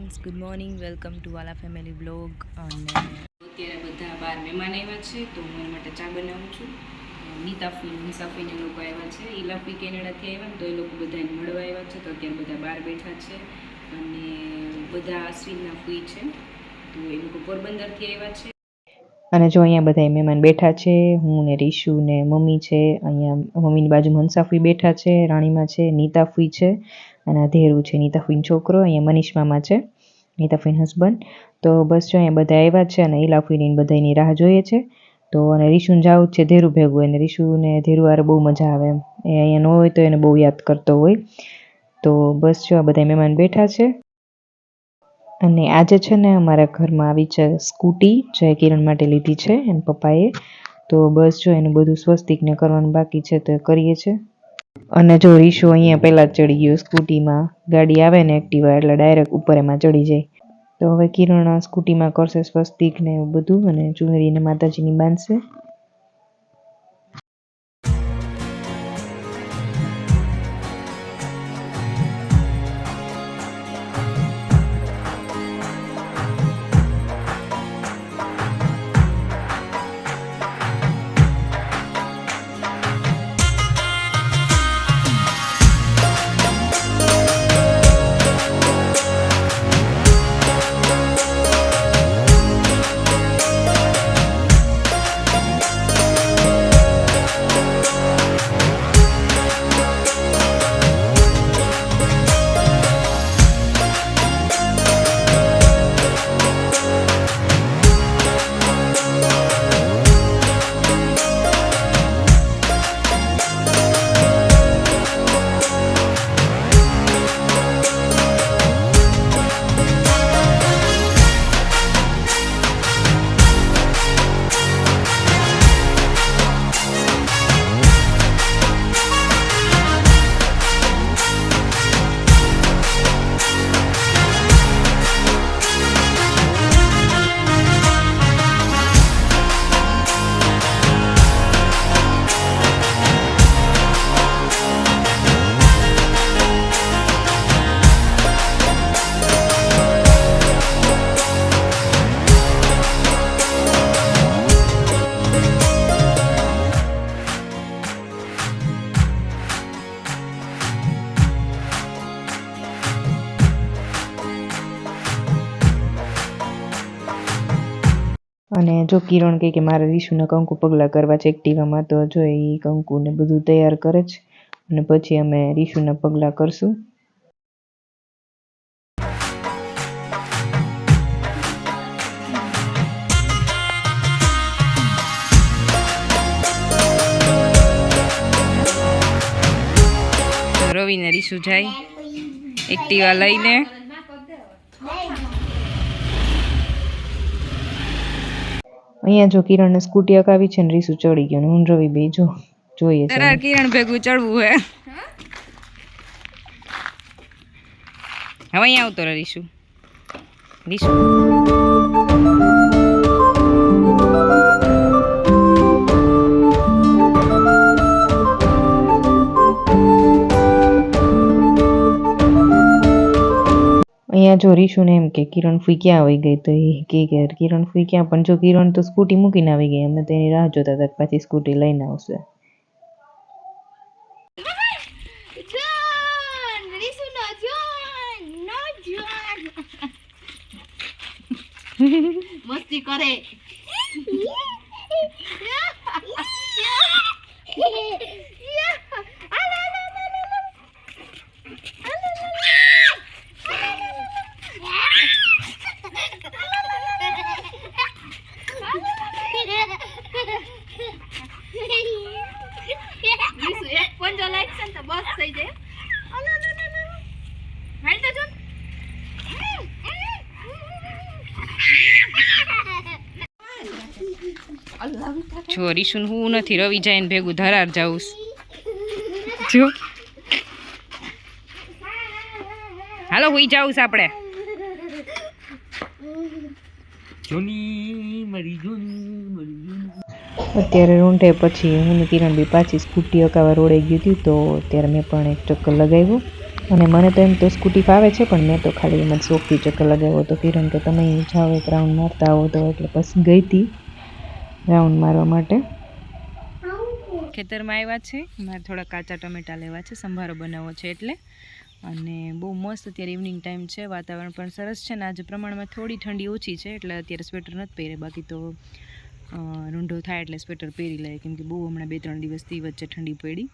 Friends, good morning. Welcome to વાલા family blog. અને અત્યારે બધા બહાર મહેમાન આવ્યા છે, તો હું એના માટે ચા બનાવું છું. નીતાફી મુસાફીને લોકો આવ્યા છે, ઇલાફી કેનેડાથી આવ્યા ને, તો એ લોકો બધાને મળવા આવ્યા છે. તો અત્યારે બધા બહાર બેઠા છે અને બધા અશ્વિનના ફૂઈ છે, તો એ લોકો પોરબંદરથી આવ્યા છે. અને જો અહીંયા બધા મહેમાન બેઠા છે, હું ને રીશુ ને મમ્મી છે. અહીંયા મમ્મીની બાજુમાં હંસાફી બેઠા છે, રાણીમાં છે, નીતાફી છે અને આ ધેરું છે, નીતાફીનો છોકરો. અહીંયા મનીષ મામા છે, નીતાફીન હસબન્ડ. તો બસ જો અહીંયા બધા આવ્યા છે અને ઇલાફીની બધાની રાહ જોઈએ છે. તો અને રીશુને જાવું છે ધેરું ભેગું, અને રીશુને ધેરું વારે બહુ મજા આવે એમ. એ અહીંયા ન હોય તો એને બહુ યાદ કરતો હોય. તો બસ જો આ બધા મહેમાન બેઠા છે. અને આજે છે ને અમારા ઘરમાં આવી છે સ્કૂટી, જે કિરણ માટે લીધી છે એના પપ્પાએ. તો બસ જો એનું બધું સ્વસ્તિકને કરવાનું બાકી છે, તો એ કરીએ છીએ. અને જો રીશુ અહીંયા પહેલા જ ચડી ગયો સ્કૂટીમાં. ગાડી આવે ને એક્ટિવા એટલે ડાયરેક્ટ ઉપર એમાં ચડી જાય. તો હવે કિરણ સ્કૂટીમાં કરશે સ્વસ્તિક ને એવું બધું, અને ચુનરીને માતાજીની બાંધશે. અને જો કિરણ કે મારે રીશુને કંકુ પગલાં કરવા છે એક્ટિવામાં, તો જો એ કંકુને બધું તૈયાર કરે છે અને પછી અમે રીશુના પગલાં કરશું. રવિ ને રીશુ જાય એક્ટિવા લઈને. અહીંયા જો કિરણ ને સ્કૂટી અકાવી છે ને રીશુ ચડી ગયો, ને હું રવિ બે જો જોઈએ છે. કિરણ ભેગું ચડવું હે. હવે અહીંયા આવતો રે રીશુ. રીશુ અહીંયા જો રીશુને એમ કે કિરણ ફૂઈ ક્યાં આવી ગઈ, તો એ કે કિરણ ફૂઈ ક્યાં, પણ જો કિરણ તો સ્કૂટી મૂકીને આવી ગઈ. અમે તેની રાહ જોતા હતા પાછી સ્કૂટી લઈને આવશે. મસ્તી કરે. બસ થઈ જાય. જો રીશુન હું નથી, રવિ જાય ને ભેગું ધરાર જાઉં જો. હાલો હુઈ જાઉં આપણે. અત્યારે રૂંઢે પછી હું ને કિરણ બી પાછી સ્કૂટી અકાવા રોડે ગઈ હતી, તો ત્યારે મેં પણ એક ચક્કર લગાવ્યું. અને મને તો એમ તો સ્કૂટી ફાવે છે, પણ મેં તો ખાલી એમ જ શોખથી ચક્કર લગાવ્યો હતો. કિરણ કે તમે જાઓ એક રાઉન્ડ મારતા આવો તો, એટલે પછી ગઈ હતી રાઉન્ડ મારવા માટે. ખેતરમાં આવ્યા છે, મારે થોડા કાચા ટમેટા લેવા છે, સંભારો બનાવવો છે એટલે. અને બહુ મસ્ત અત્યારે ઇવનિંગ ટાઈમ છે, વાતાવરણ પણ સરસ છે ને આજે પ્રમાણમાં થોડી ઠંડી ઓછી છે, એટલે અત્યારે સ્વેટર નથી પહેરે. બાકી તો રૂંઢો થાય એટલે સ્વેટર પહેરી લે, કેમ કે બહુ હમણાં 2-3 દિવસથી વચ્ચે ઠંડી પડી.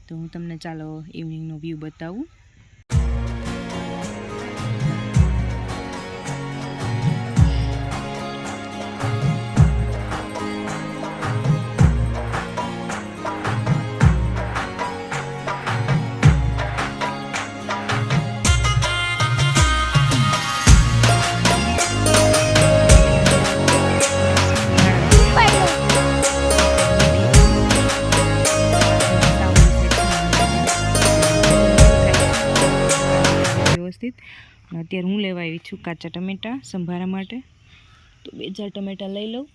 તો હું તમને ચાલો ઇવનિંગનો વ્યૂ બતાવું. અત્યારે હું લેવા આવી છું કાચા ટમેટા સંભારા માટે. તો 2-4 ટમેટા લઈ લઉં.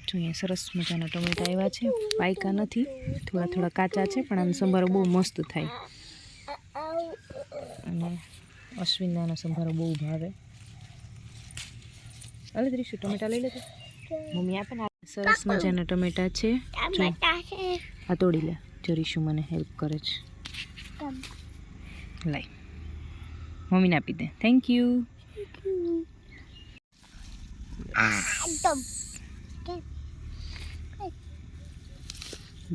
જો અહીંયા સરસ મજાના ટમેટા આવ્યા છે, પાયકા નથી, થોડા થોડા કાચા છે, પણ આનો સંભારો બહુ મસ્ત થાય. અને અશ્વિનાનો સંભારો બહુ ભાવે. અલે ત્રીસું ટમેટા લઈ લેતો, મમ્મી આપે ને. સરસ મજાના ટમેટા છે, આ તોડી લે. જરીશું મને હેલ્પ કરે છે, લાઈ મમ્મીને આપી દે. Thank you.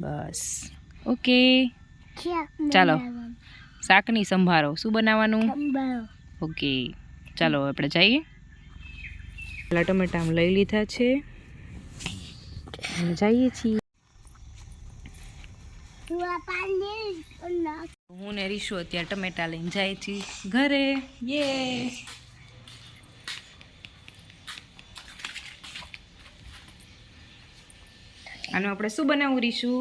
બસ ઓકે, ચાલો શાકની સંભારો. શું બનાવવાનું? ઓકે ચાલો આપણે જઈએ. પેલા ટમેટા આમ લઈ લીધા છે અને જઈએ છીએ. હું ને રીશુ અત્યારે ટમેટા લઈને જાય છીએ ઘરે. યે આનું આપણે શું બનાવવું રીશુ?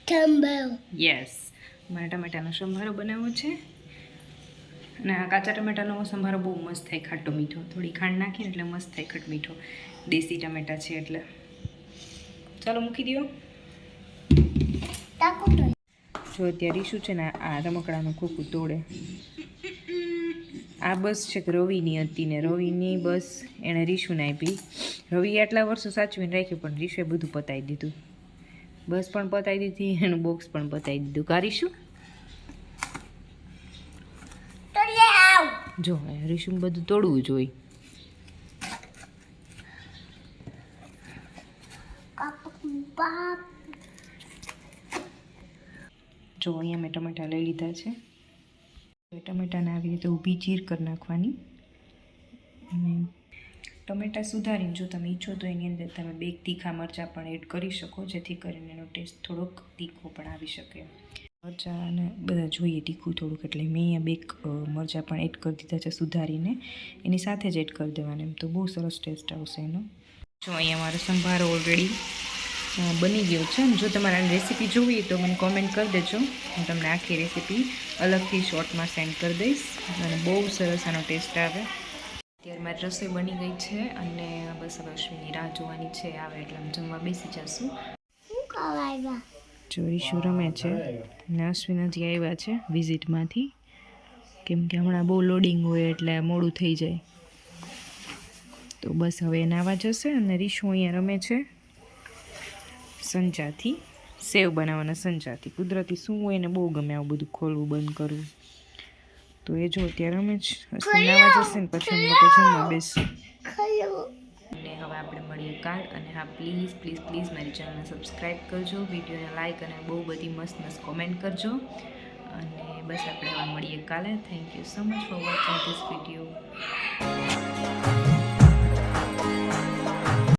સંભારો. યસ, મારે ટમેટાનો સંભારો બનાવવો છે. અને આ કાચા ટમેટાનો સંભારો બહુ મસ્ત થાય, ખાટો મીઠો. થોડી ખાંડ નાખીને એટલે મસ્ત થાય, ખટ મીઠો. દેશી ટમેટા છે એટલે. ચાલો મૂકી દો. જો અત્યારે રીશુ છે ને આ રમકડાનું ખોખું તોડે. આ બસ છે કે રવિની હતી ને રવિની બસ એણે રીશુને આપી. રવિ આટલા વર્ષો સાચવીને રાખ્યું, પણ રીશુએ બધું પતાવી દીધું. બસ પણ પતાવી દીધી, એનું બોક્સ પણ પતાવી દીધું. કારીશું જો રીશુ બધું તોડવું જોઈએ. જો અહીંયા મેં ટમેટા લઈ લીધા છે. ટમેટાને આવી રીતે ઊભી ચીર કરી નાખવાની. અને ટમેટા સુધારીને જો તમે ઈચ્છો તો એની અંદર તમે 2 તીખા મરચાં પણ એડ કરી શકો, જેથી કરીને એનો ટેસ્ટ થોડોક તીખો પણ આવી શકે. મરચાંને બધા જોઈએ તીખું થોડુંક, એટલે મેં અહીંયા 2 મરચાં પણ એડ કરી દીધા છે સુધારીને. એની સાથે જ એડ કરી દેવાના, એમ તો બહુ સરસ ટેસ્ટ આવશે એનો. જો અહીંયા મારો સંભારો ઓલરેડી બની ગયો છે. જો તમારે આની રેસીપી જોવી તો મને કોમેન્ટ કરી દેજો, હું તમને આખી રેસીપી અલગથી શોર્ટમાં સેન્ડ કરી દઈશ. અને બહુ સરસ આનો ટેસ્ટ આવે. અત્યારે મારી રસોઈ બની ગઈ છે અને બસ હવે અશ્વિનની રાહ જોવાની છે, આવે એટલે આમ જમવા બેસી જશું. જો રીશુ રમે છે અને અશ્વિન હજી આવ્યા છે વિઝિટમાંથી, કેમ કે હમણાં બહુ લોડિંગ હોય એટલે મોડું થઈ જાય. તો બસ હવે એ નાવા જશે. અને રીશુ અહીંયા રમે છે સંચાથી, સેવ બનાવવાના સંચાથી. કુદરતી શું હોય એને બહુ ગમે આવું બધું ખોલવું બંધ કરવું. તો એ જો અત્યારે અમે જ નાવા જશે ને પછી અમે લોકો જમવા બેસશું. અને હવે આપણે મળીએ કાલ. અને હા પ્લીઝ પ્લીઝ પ્લીઝ મારી ચેનલને સબસ્ક્રાઈબ કરજો, વિડીયોને લાઈક અને બહુ બધી મસ્ત મસ્ત કોમેન્ટ કરજો. અને બસ આપણે હવે મળીએ કાલે. Thank you so much for watching this video.